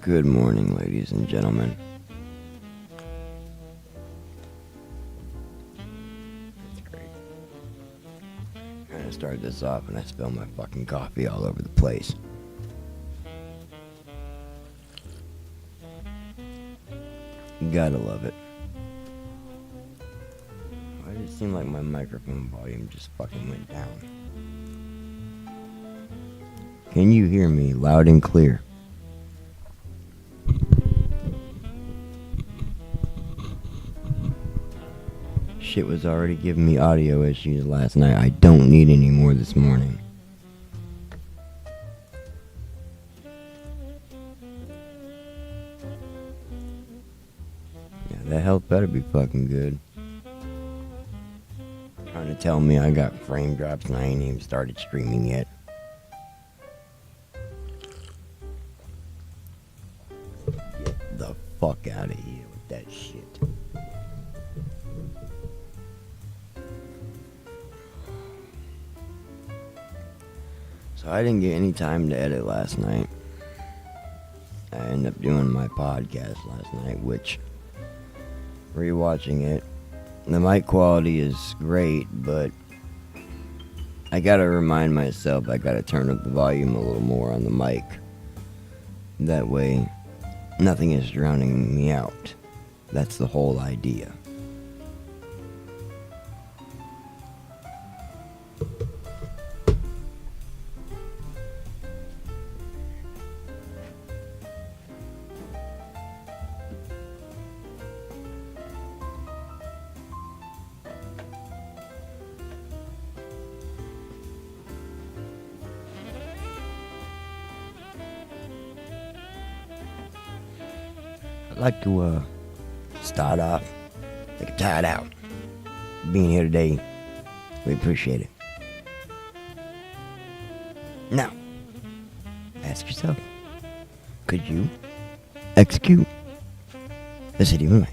Good morning, ladies and gentlemen. That's great. I'm gonna start this off and I spill my fucking coffee all over the place. You gotta love it. Why did it seem like my microphone volume just fucking went down? Can you hear me loud and clear? Shit was already giving me audio issues last night. I don't need any more this morning. Yeah, that health better be fucking good. Trying to tell me I got frame drops and I ain't even started streaming yet. Get the fuck out of here with that shit. So I didn't get any time to edit last night. I ended up doing my podcast last night, which, rewatching it, the mic quality is great, but I gotta remind myself I gotta turn up the volume a little more on the mic. That way, nothing is drowning me out. That's the whole idea. I'd like to start off like a tired out. Being here today, we appreciate it. Now, ask yourself, could you execute the city of Mumbai?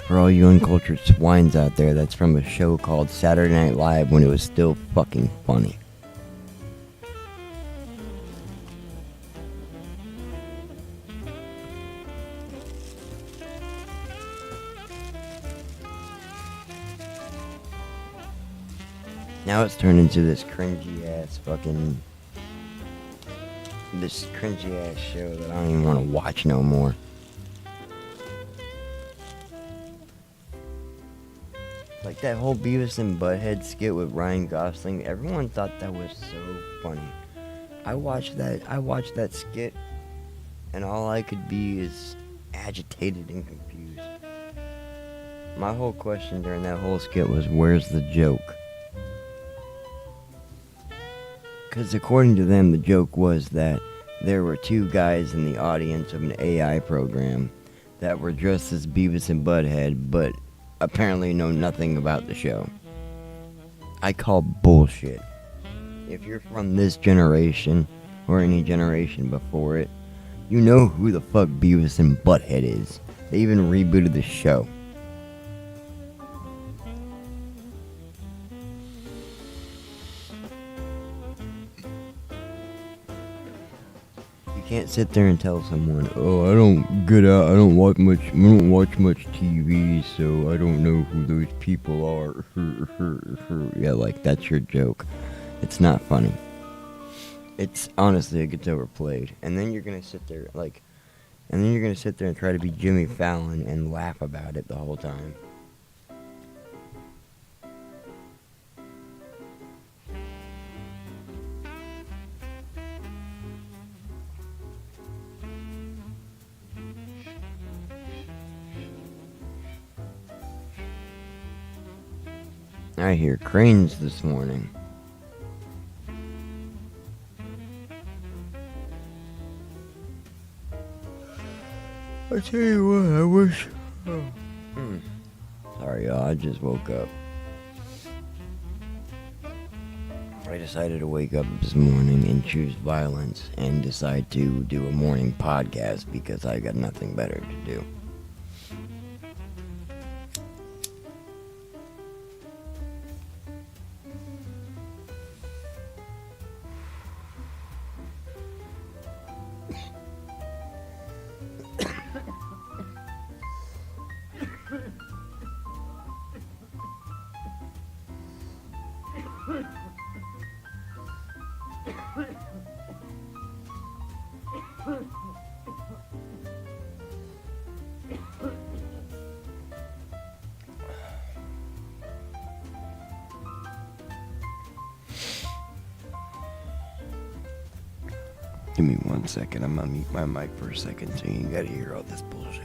For all you uncultured swines out there, that's from a show called Saturday Night Live when it was still fucking funny. Now it's turned into this cringy ass show that I don't even want to watch no more. Like that whole Beavis and Butthead skit with Ryan Gosling, everyone thought that was so funny. I watched that skit, and all I could be is agitated and confused. My whole question during that whole skit was, where's the joke? Because according to them, the joke was that there were two guys in the audience of an AI program that were dressed as Beavis and Butthead, but apparently know nothing about the show. I call bullshit. If you're from this generation, or any generation before it, you know who the fuck Beavis and Butthead is. They even rebooted the show. You can't sit there and tell someone, oh, I don't watch much TV, so I don't know who those people are. Yeah, like, that's your joke. It's not funny. It's, honestly, it gets overplayed. And then you're gonna sit there, and try to be Jimmy Fallon and laugh about it the whole time. I hear cranes this morning. I tell you what, I wish... Sorry, y'all, I just woke up. I decided to wake up this morning and choose violence and decide to do a morning podcast because I got nothing better to do. Give me 1 second. I'm gonna mute my mic for a second so you gotta hear all this bullshit.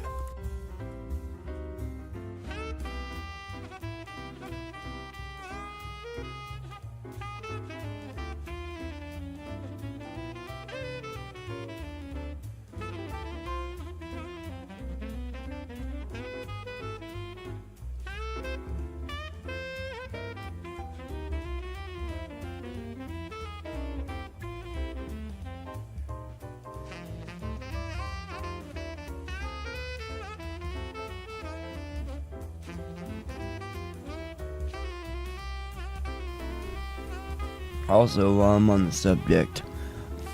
Also, while I'm on the subject,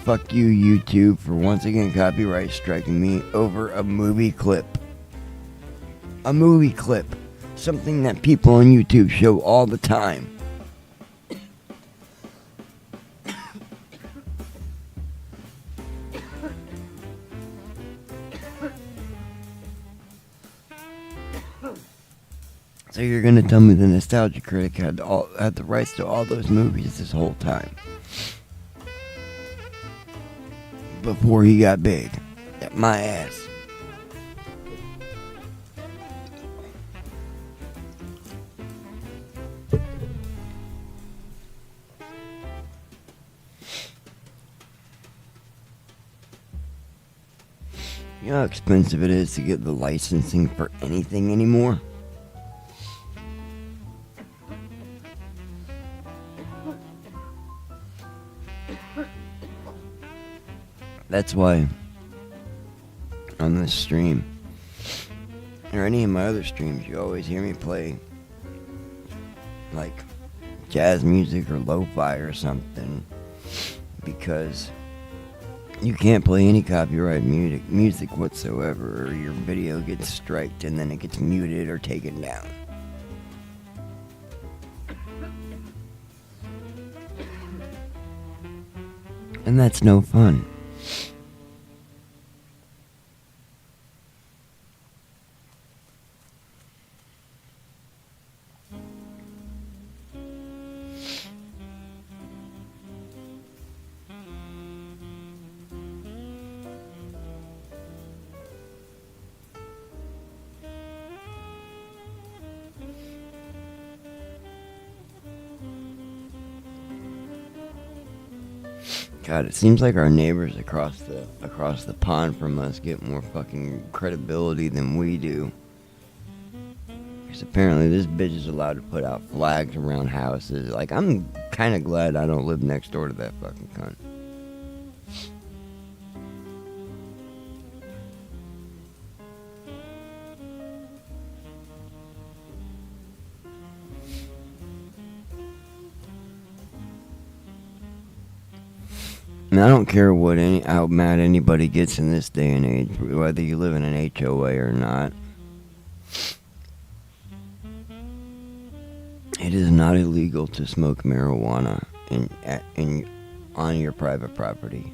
fuck you, YouTube, for once again copyright striking me over a movie clip. A movie clip. Something that people on YouTube show all the time. So you're gonna tell me the Nostalgia Critic had the rights to all those movies this whole time before he got big? At my ass. You know how expensive it is to get the licensing for anything anymore? That's why on this stream, or any of my other streams, you always hear me play like jazz music or lo-fi or something, because you can't play any copyright music whatsoever, or your video gets striked and then it gets muted or taken down. And that's no fun. God, it seems like our neighbors across the pond from us get more fucking credibility than we do. Because apparently this bitch is allowed to put out flags around houses. Like, I'm kind of glad I don't live next door to that fucking cunt. And I don't care how mad anybody gets in this day and age, whether you live in an HOA or not. It is not illegal to smoke marijuana on your private property,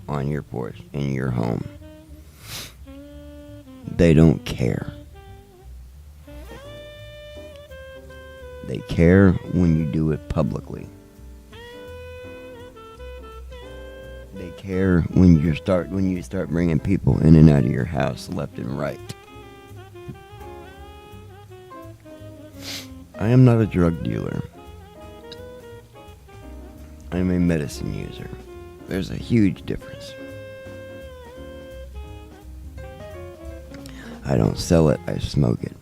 on your porch, in your home. They don't care. They care when you do it publicly. They care when you start bringing people in and out of your house left and right. I am not a drug dealer. I am a medicine user. There's a huge difference. I don't sell it, I smoke it.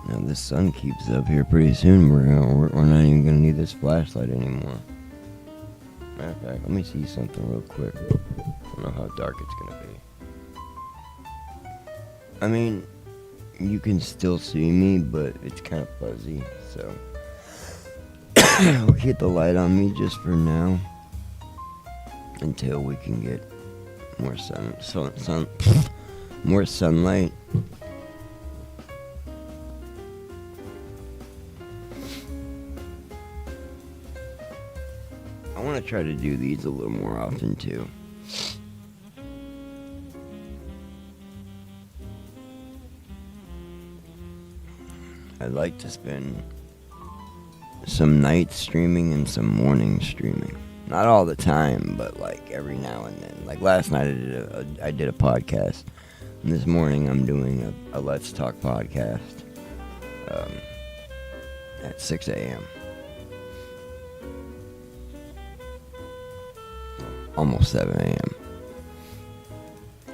Now this sun keeps up here. Pretty soon we're not even gonna need this flashlight anymore. Matter of fact, let me see something real quick. I don't know how dark it's gonna be. I mean, you can still see me, but it's kind of fuzzy, so we'll keep the light on me just for now. until we can get more more sunlight. I want to try to do these a little more often too. I'd like to spend some nights streaming and some mornings streaming. Not all the time, but like every now and then. Like last night I did a podcast. And this morning I'm doing a Let's Talk podcast at 6 a.m. Almost 7 a.m.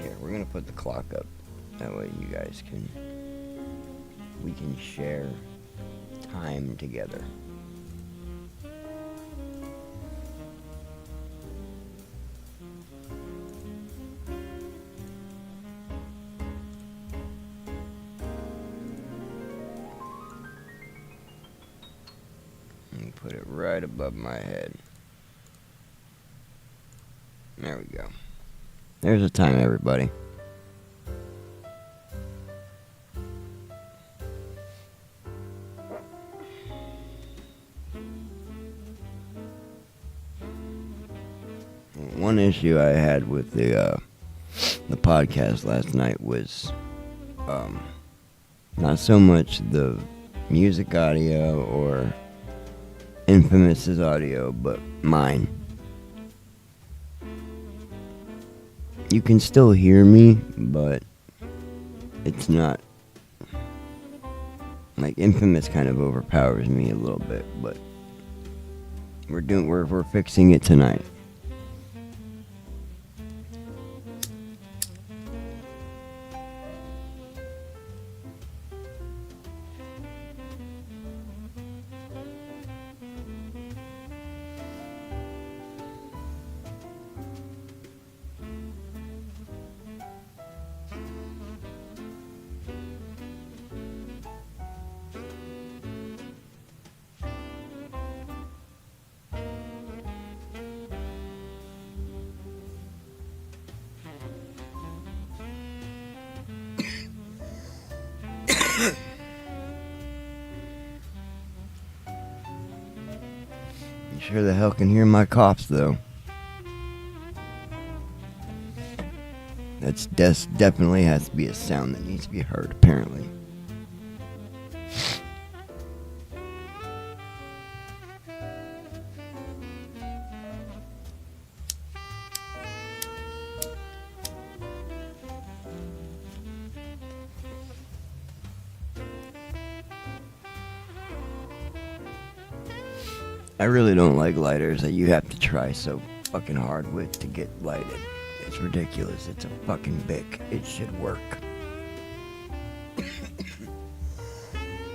Here, we're going to put the clock up. That way you guys we can share time together. And put it right above my head. There we go. There's the time, everybody. One issue I had with the podcast last night was not so much the music audio or Infamous's audio, but mine. You can still hear me, but it's not like Infamous kind of overpowers me a little bit, but we're fixing it tonight. You sure the hell can hear my coughs, though. That's definitely has to be a sound that needs to be heard, apparently. I really don't like lighters that you have to try so fucking hard with to get lighted. It's ridiculous. It's a fucking Bic. It should work.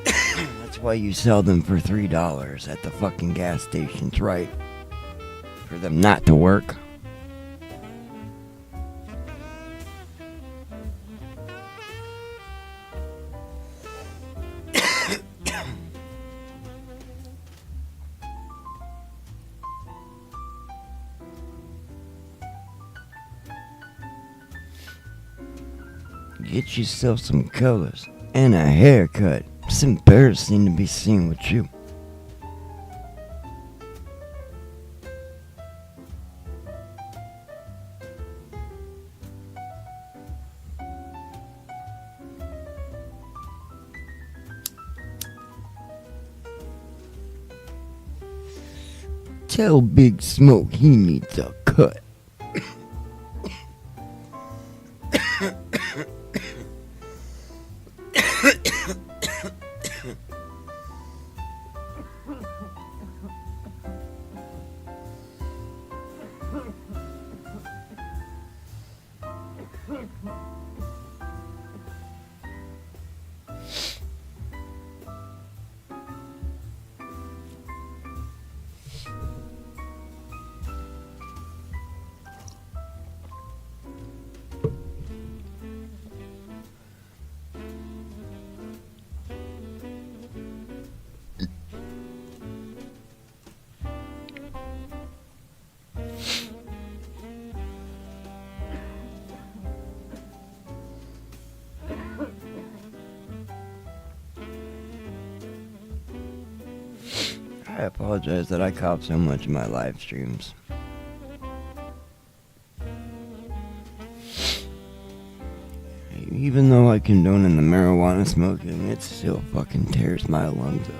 That's why you sell them for $3 at the fucking gas stations, right? For them not to work. Get yourself some colors and a haircut. It's embarrassing to be seen with you. Tell Big Smoke he needs a cut. apologize that I cop so much in my live streams. Even though I condone the marijuana smoking, it still fucking tears my lungs up.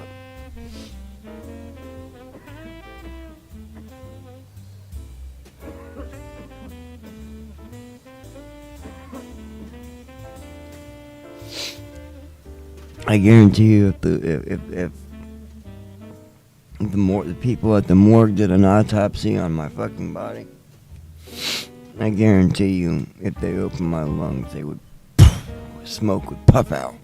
I guarantee you, if the people at the morgue did an autopsy on my fucking body, I guarantee you, if they opened my lungs, they would smoke would puff out.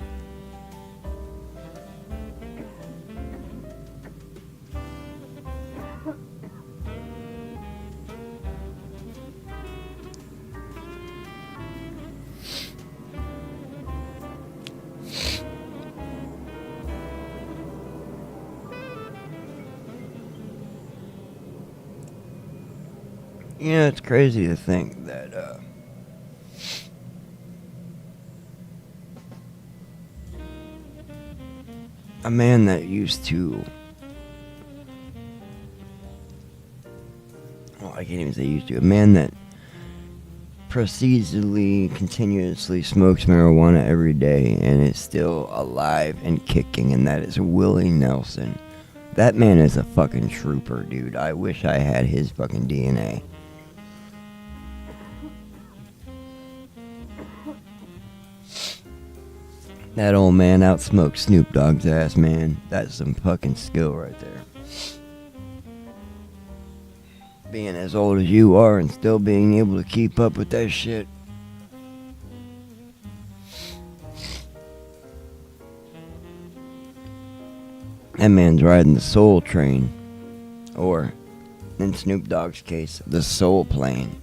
You know, it's crazy to think that, a man that used to, well, I can't even say used to, a man that proceededly, continuously smokes marijuana every day and is still alive and kicking, and that is Willie Nelson. That man is a fucking trooper, dude. I wish I had his fucking DNA. That old man outsmoked Snoop Dogg's ass, man. That's some fucking skill right there. Being as old as you are and still being able to keep up with that shit. That man's riding the soul train. Or, in Snoop Dogg's case, the soul plane.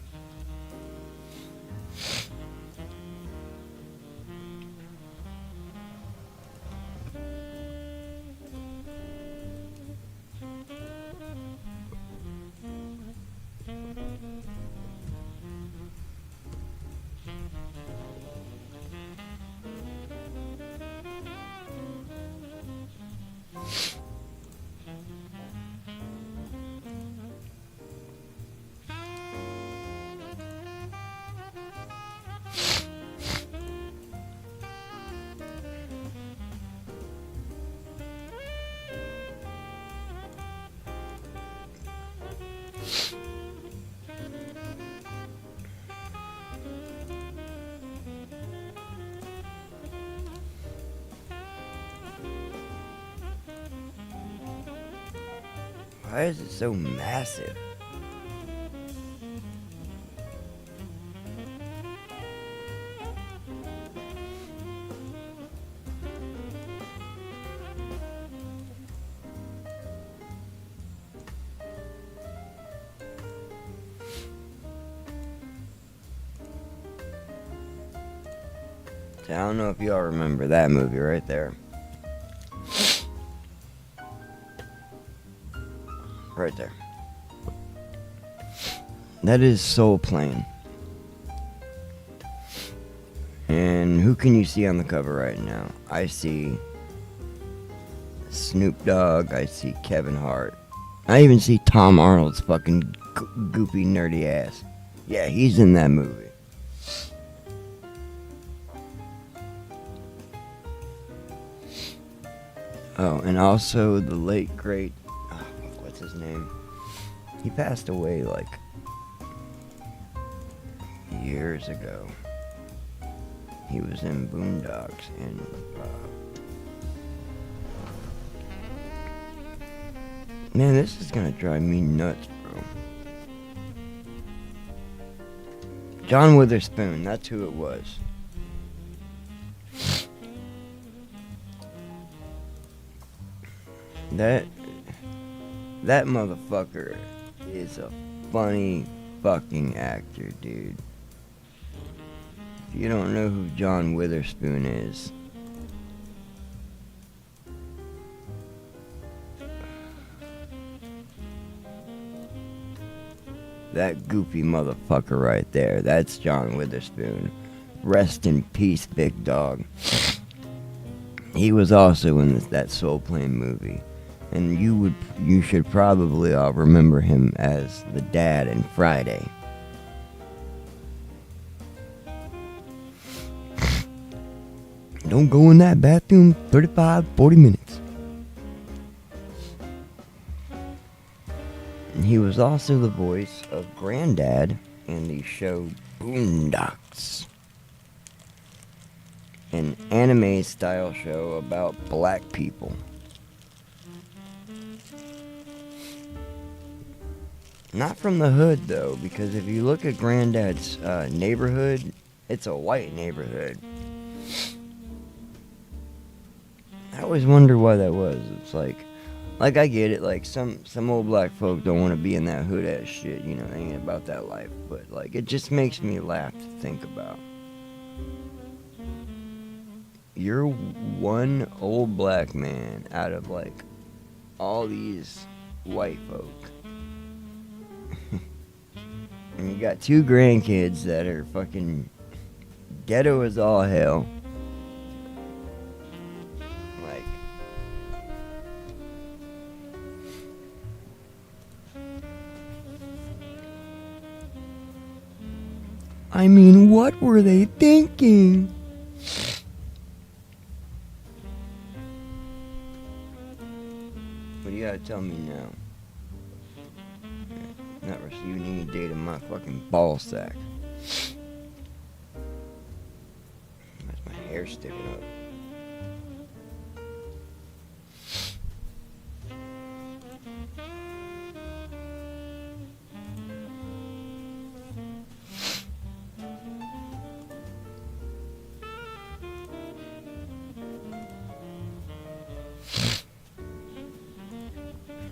Why is it so massive? I don't know if y'all remember that movie right there. Right there. That is Soul Plane. And who can you see on the cover right now? I see Snoop Dogg. I see Kevin Hart. I even see Tom Arnold's fucking goopy nerdy ass. Yeah, he's in that movie. Oh, and also the late great, what's his name? He passed away like years ago. He was in Boondocks and man, this is gonna drive me nuts, bro. John Witherspoon, that's who it was. That motherfucker is a funny fucking actor, dude. If you don't know who John Witherspoon is, that goofy motherfucker right there, that's John Witherspoon. Rest in peace, big dog. He was also in that Soul Plane movie. And you should probably all remember him as the dad in Friday. Don't go in that bathroom 40 minutes. And he was also the voice of Granddad in the show Boondocks, an anime-style show about black people. Not from the hood, though, because if you look at Granddad's neighborhood, it's a white neighborhood. I always wonder why that was. It's like I get it, like some old black folk don't want to be in that hood ass shit, you know, they ain't about that life, but like it just makes me laugh to think about. You're one old black man out of like all these white folk. And you got 2 grandkids that are fucking ghetto as all hell. Like, I mean, what were they thinking? What do you gotta tell me now? Not receiving any data in my fucking ball sack. That's my hair sticking up.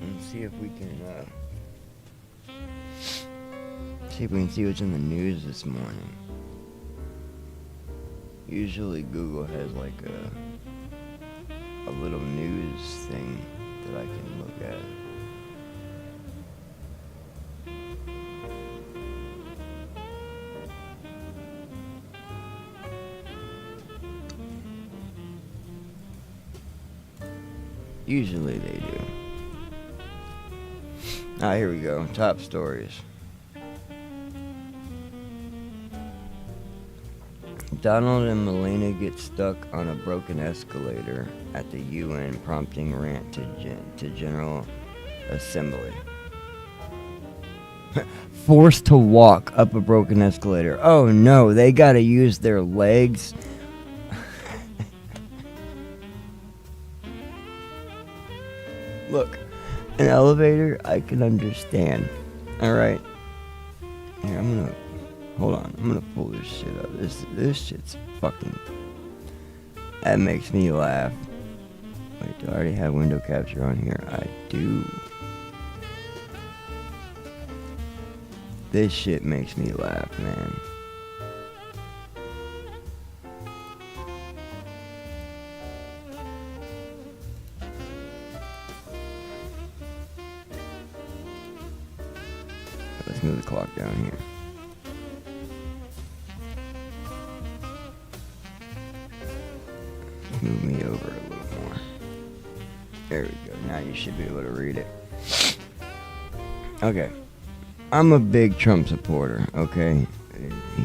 Let's see if we can see what's in the news this morning. Usually Google has like a little news thing that I can look at. Usually they do. Ah, here we go. Top stories. Donald and Melania get stuck on a broken escalator at the UN, prompting rant to General Assembly. Forced to walk up a broken escalator. Oh no, they gotta use their legs. Look, an elevator, I can understand. Alright. Here, hold on, I'm gonna pull this shit up. This shit's fucking... That makes me laugh. Wait, do I already have window capture on here? I do. This shit makes me laugh, man. Let's move the clock down here. Move me over a little more. There we go. Now you should be able to read it. Okay. I'm a big Trump supporter, okay?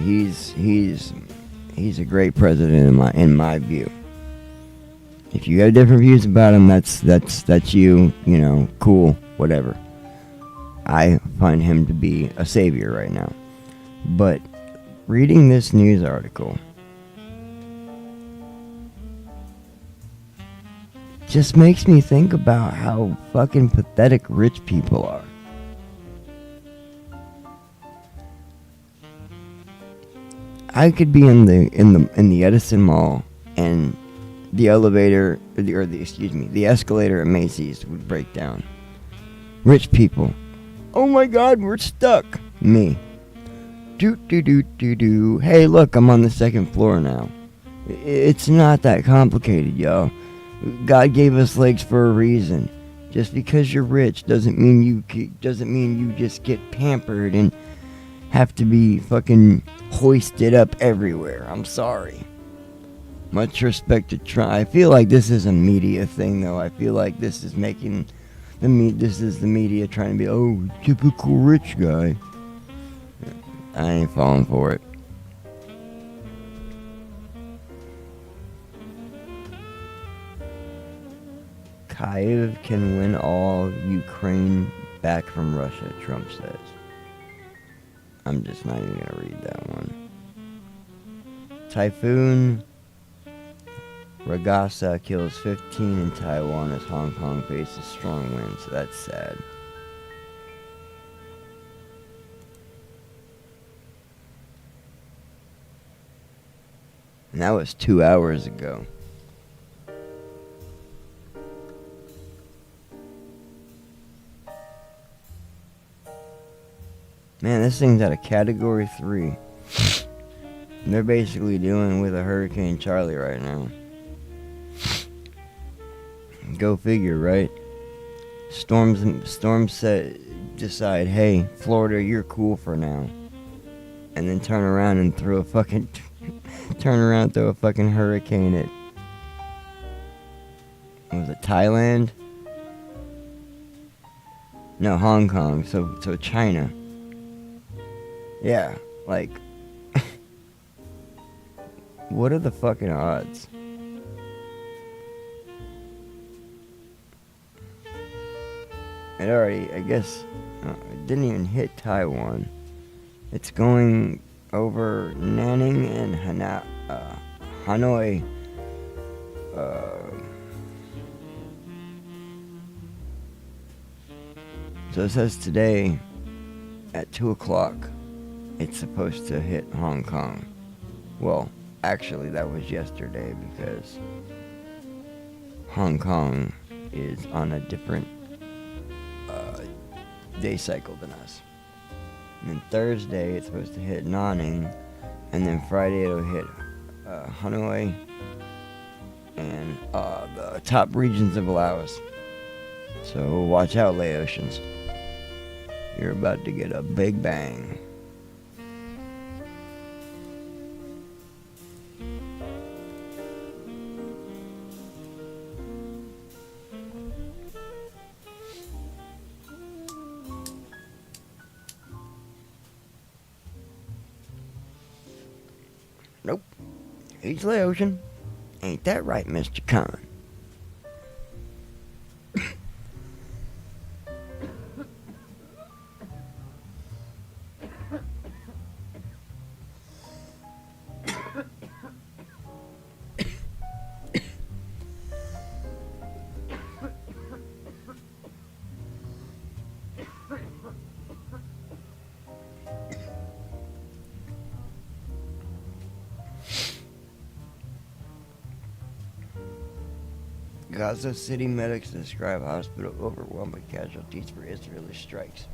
He's a great president in my view. If you have different views about him, that's you know, cool, whatever. I find him to be a savior right now. But reading this news article just makes me think about how fucking pathetic rich people are. I could be in the Edison Mall and the elevator the escalator at Macy's would break down. Rich people. Oh my God, we're stuck. Me. Do. Hey, look, I'm on the 2nd floor now. It's not that complicated, y'all. God gave us legs for a reason. Just because you're rich doesn't mean you just get pampered and have to be fucking hoisted up everywhere. I'm sorry. Much respect to Trump. I feel like this is a media thing, though. I feel like this is making This is the media trying to be, oh, typical rich guy. I ain't falling for it. Kyiv can win all Ukraine back from Russia, Trump says. I'm just not even gonna read that one. Typhoon Ragasa kills 15 in Taiwan as Hong Kong faces strong winds. So that's sad. And that was 2 hours ago. Man, this thing's at a Category 3. They're basically dealing with a Hurricane Charlie right now. Go figure, right? Storms decide, hey, Florida, you're cool for now. And then turn around and throw a fucking hurricane at, what was it, Thailand? No, Hong Kong. So China. Yeah, like, what are the fucking odds? It already, I guess, it didn't even hit Taiwan. It's going over Nanning and Hanoi. So it says today at 2 o'clock it's supposed to hit Hong Kong. Well, actually that was yesterday because Hong Kong is on a different day cycle than us. And then Thursday it's supposed to hit Nanning, and then Friday it'll hit Hanoi and the top regions of Laos. So watch out, Laotians. You're about to get a big bang. Nope. He's Laotian. Ain't that right, Mr. Khan? Gaza City medics describe hospital overwhelmed with casualties for Israeli strikes.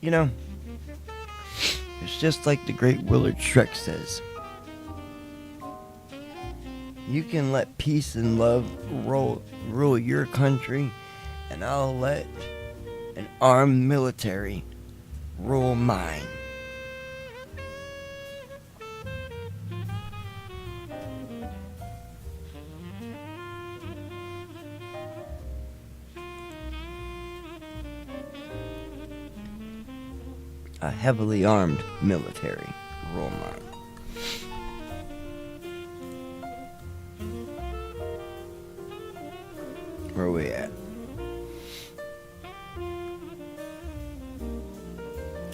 You know, it's just like the great Willard Shrek says. You can let peace and love rule your country, and I'll let an armed military rule mine. A heavily armed military rule mine. Where are we at?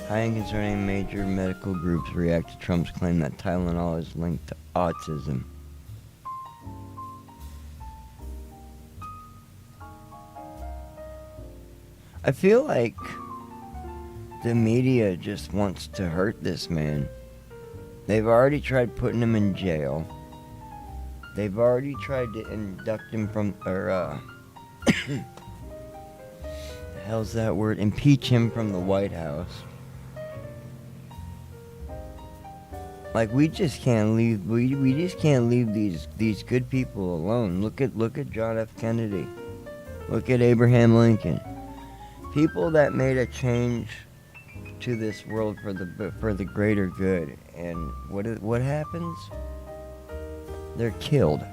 High and concerning major medical groups react to Trump's claim that Tylenol is linked to autism. I feel like the media just wants to hurt this man. They've already tried putting him in jail. They've already tried to induct him from, the hell's that word? Impeach him from the White House. Like, we just can't leave. We just can't leave these good people alone. Look at John F. Kennedy. Look at Abraham Lincoln. People that made a change to this world for the greater good. And what happens? They're killed.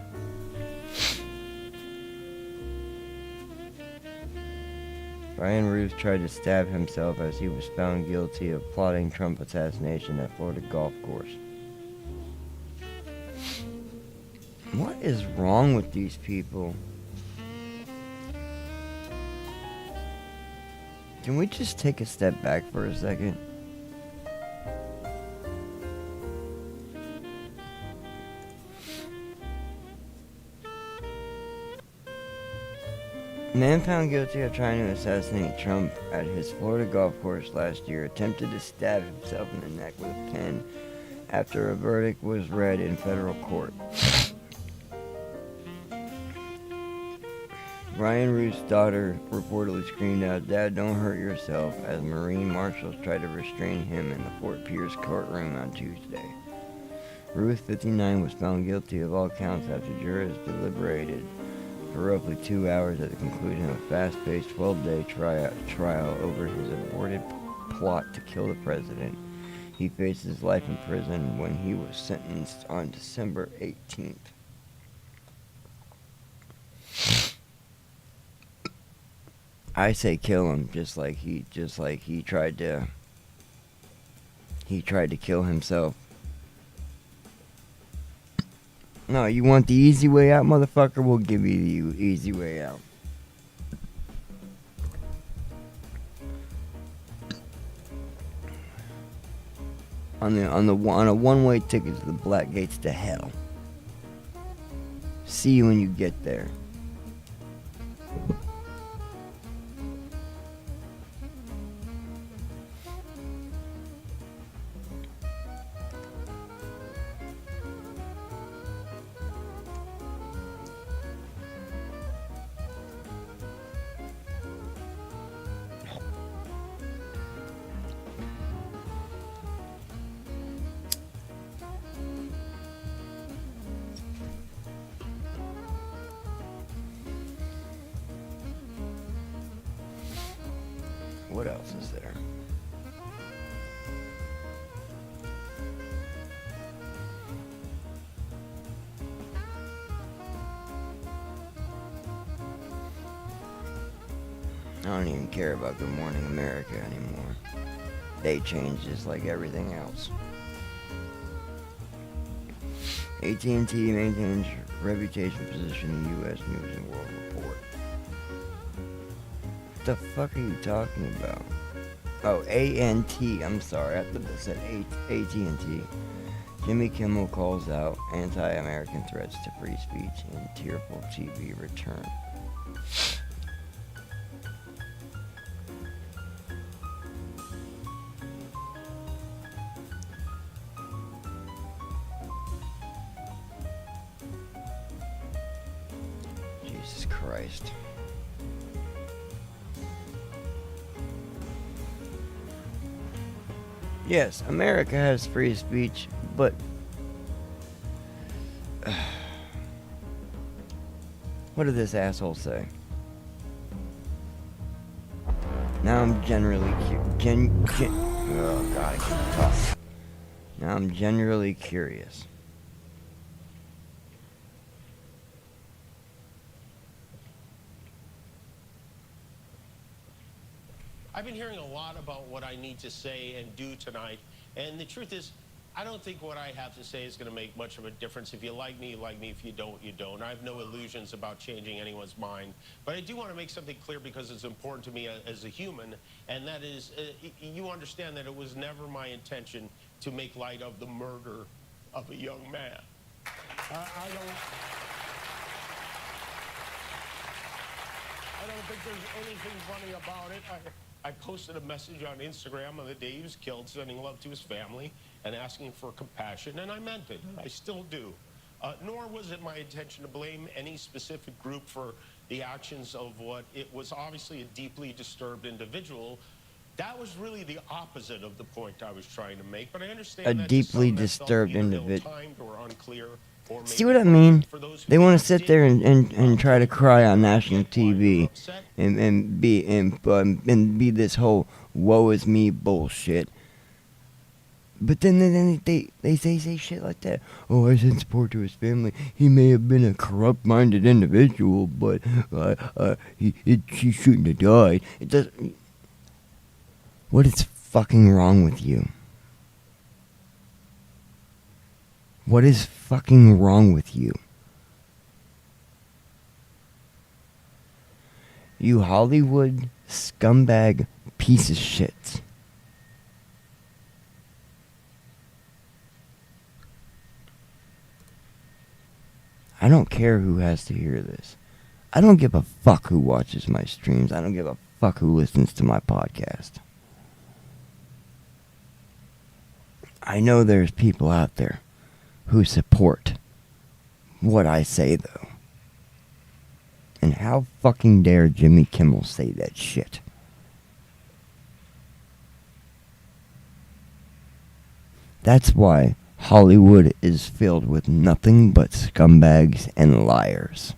Ryan Roos tried to stab himself as he was found guilty of plotting Trump assassination at Florida golf course. What is wrong with these people? Can we just take a step back for a second? Man found guilty of trying to assassinate Trump at his Florida golf course last year attempted to stab himself in the neck with a pen after a verdict was read in federal court. Ryan Roos' daughter reportedly screamed out, "Dad, don't hurt yourself," as Marine marshals tried to restrain him in the Fort Pierce courtroom on Tuesday. Ruth, 59, was found guilty of all counts after jurors deliberated for roughly 2 hours at the conclusion of a fast-paced 12-day trial over his aborted plot to kill the president. He faces life in prison when he was sentenced on December 18th. I say kill him, just like he tried to kill himself. No, you want the easy way out, motherfucker? We'll give you the easy way out. On a one-way ticket to the Black Gates to hell. See you when you get there. What else is there? I don't even care about Good Morning America anymore. They change just like everything else. AT&T maintains reputation position in U.S. News and World Report. What the fuck are you talking about? Oh, A-N-T. I'm sorry. I thought that said AT&T. Jimmy Kimmel calls out anti-American threats to free speech in tearful TV return. Jesus Christ. Yes, America has free speech, but what did this asshole say? Now I'm generally oh god, I can't talk. Now I'm generally curious. I've been hearing a lot about what I need to say and do tonight, and the truth is, I don't think what I have to say is going to make much of a difference. If you like me, you like me. If you don't, you don't. I have no illusions about changing anyone's mind, but I do want to make something clear because it's important to me as a human, and that is, you understand that it was never my intention to make light of the murder of a young man. I don't think there's anything funny about it. I posted a message on Instagram on the day he was killed, sending love to his family and asking for compassion, and I meant it, and I still do. Nor was it my intention to blame any specific group for the actions of what it was obviously a deeply disturbed individual. That was really the opposite of the point I was trying to make, but I understand a that deeply some disturbed felt either individual. ill-timed or unclear. Or See maybe what I mean? for those who They want maybe to sit did there and try to cry on national get why you're TV upset. and be this whole woe is me bullshit. But then they say shit like that. Oh, I sent support to his family. He may have been a corrupt-minded individual, but he shouldn't have died. It does. What is fucking wrong with you? What is fucking wrong with you? You Hollywood scumbag piece of shit. I don't care who has to hear this. I don't give a fuck who watches my streams. I don't give a fuck who listens to my podcast. I know there's people out there who support what I say, though. And how fucking dare Jimmy Kimmel say that shit? That's why Hollywood is filled with nothing but scumbags and liars.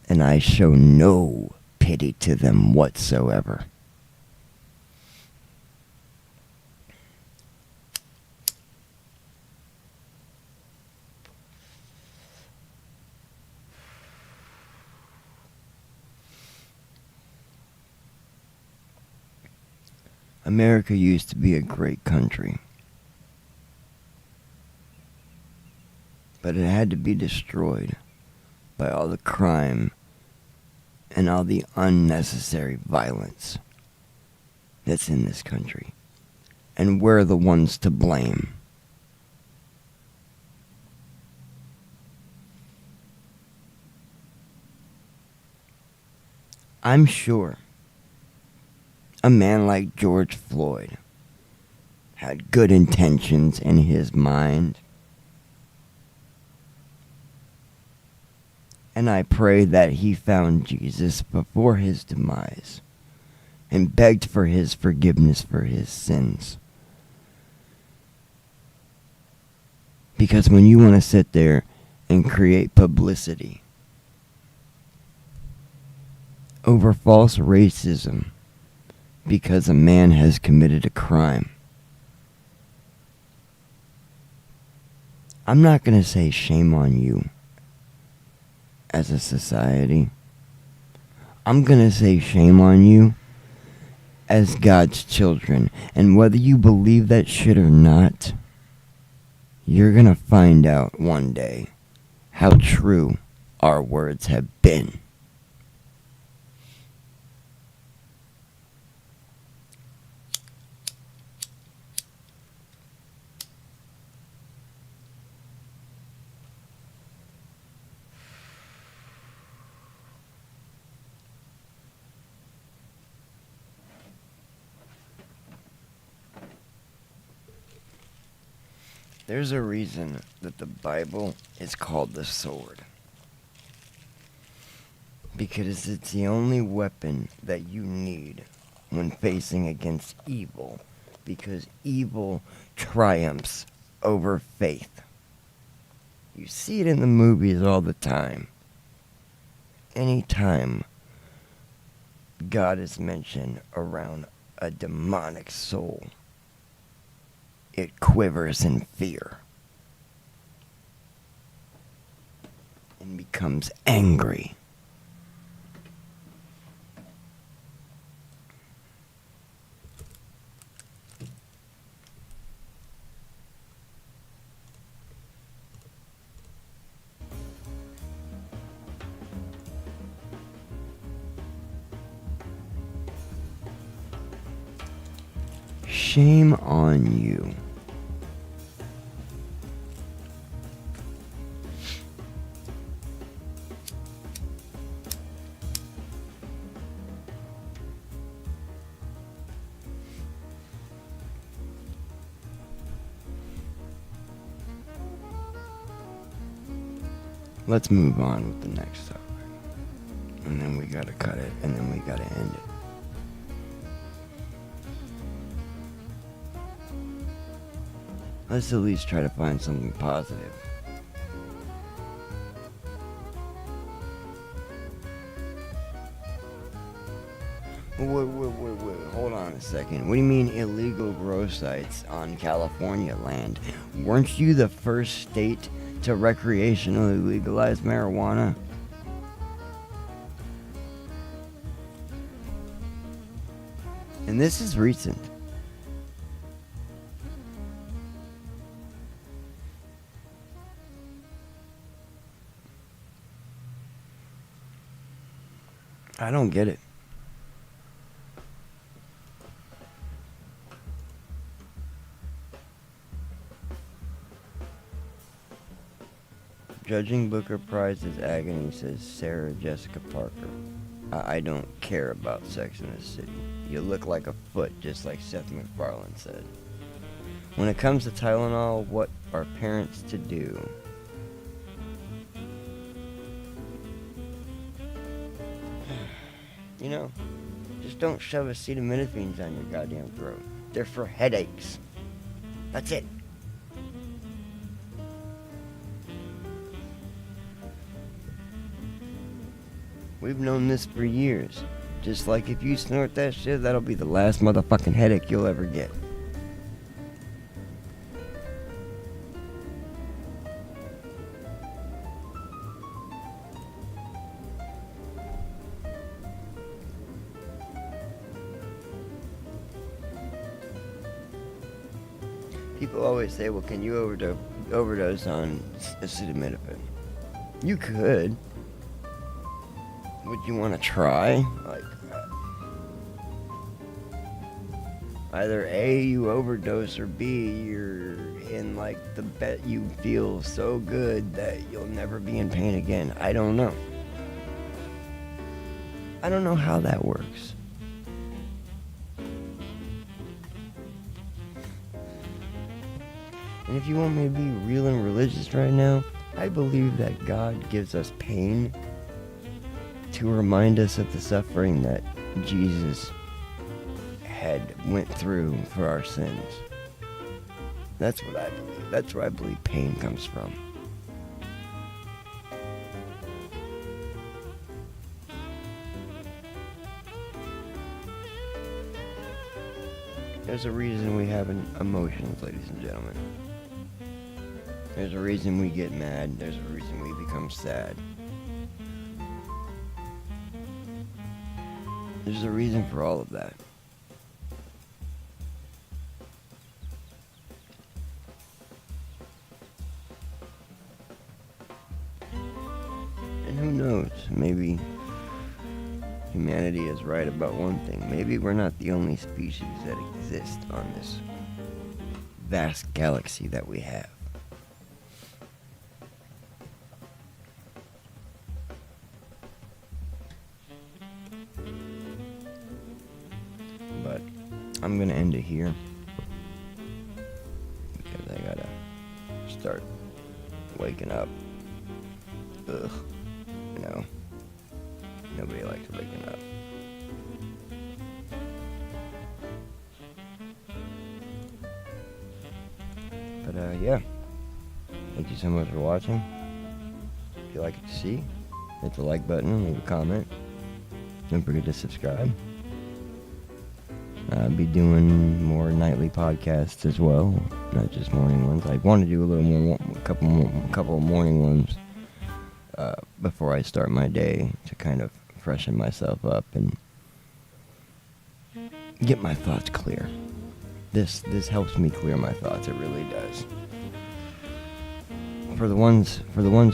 And I show no pity to them whatsoever. America used to be a great country. But it had to be destroyed by all the crime and all the unnecessary violence that's in this country. And we're the ones to blame. I'm sure a man like George Floyd had good intentions in his mind. And I pray that he found Jesus before his demise and begged for his forgiveness for his sins. Because when you want to sit there and create publicity over false racism because a man has committed a crime, I'm not going to say shame on you as a society. I'm going to say shame on you as God's children. And whether you believe that shit or not, you're going to find out one day how true our words have been. There's a reason that the Bible is called the sword. Because it's the only weapon that you need when facing against evil. Because evil triumphs over faith. You see it in the movies all the time. Anytime God is mentioned around a demonic soul, it quivers in fear and becomes angry. Shame on you. Let's move on with the next topic. And then we gotta cut it, and then we gotta end it. Let's at least try to find something positive. Wait, hold on a second. What do you mean illegal grow sites on California land? Weren't you the first state to recreationally legalize marijuana? And this is recent. I don't get it. Judging Booker Prize's agony, says Sarah Jessica Parker. I don't care about Sex in the City. You look like a foot, just like Seth MacFarlane said. When it comes to Tylenol, what are parents to do? You know, just don't shove acetaminophen down your goddamn throat. They're for headaches. That's it. We've known this for years. Just like if you snort that shit, that'll be the last motherfucking headache you'll ever get. People always say, well, can you overdose on acetaminophen? You could. Would you want to try? Like, either A, you overdose, or B, you're in like the bet you feel so good that you'll never be in pain again. I don't know. I don't know how that works. And if you want me to be real and religious right now, I believe that God gives us pain to remind us of the suffering that Jesus had went through for our sins. That's what I believe. That's where I believe pain comes from. There's a reason we have emotions, ladies and gentlemen. There's a reason we get mad. There's a reason we become sad. There's a reason for all of that. And who knows, maybe humanity is right about one thing. Maybe we're not the only species that exist on this vast galaxy that we have. But I'm gonna end it here because I gotta start waking up. Ugh, you know, nobody likes waking up. But yeah, thank you so much for watching. If you like it to see, hit the like button, leave a comment. Don't forget to subscribe. I'll be doing more nightly podcasts as well, not just morning ones. I want to do a little more, a couple of morning ones before I start my day to kind of freshen myself up and get my thoughts clear. This helps me clear my thoughts. It really does. For the ones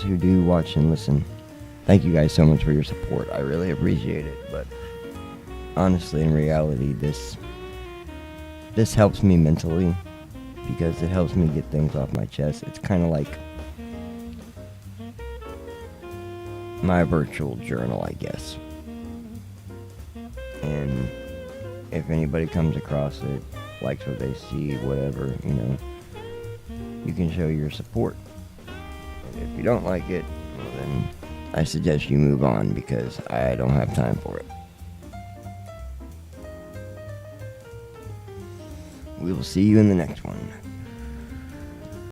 who do watch and listen, thank you guys so much for your support. I really appreciate it. But honestly, in reality, this helps me mentally because it helps me get things off my chest. It's kind of like my virtual journal, I guess. And if anybody comes across it, likes what they see, whatever, you know, you can show your support. And if you don't like it, well then I suggest you move on because I don't have time for it. We will see you in the next one.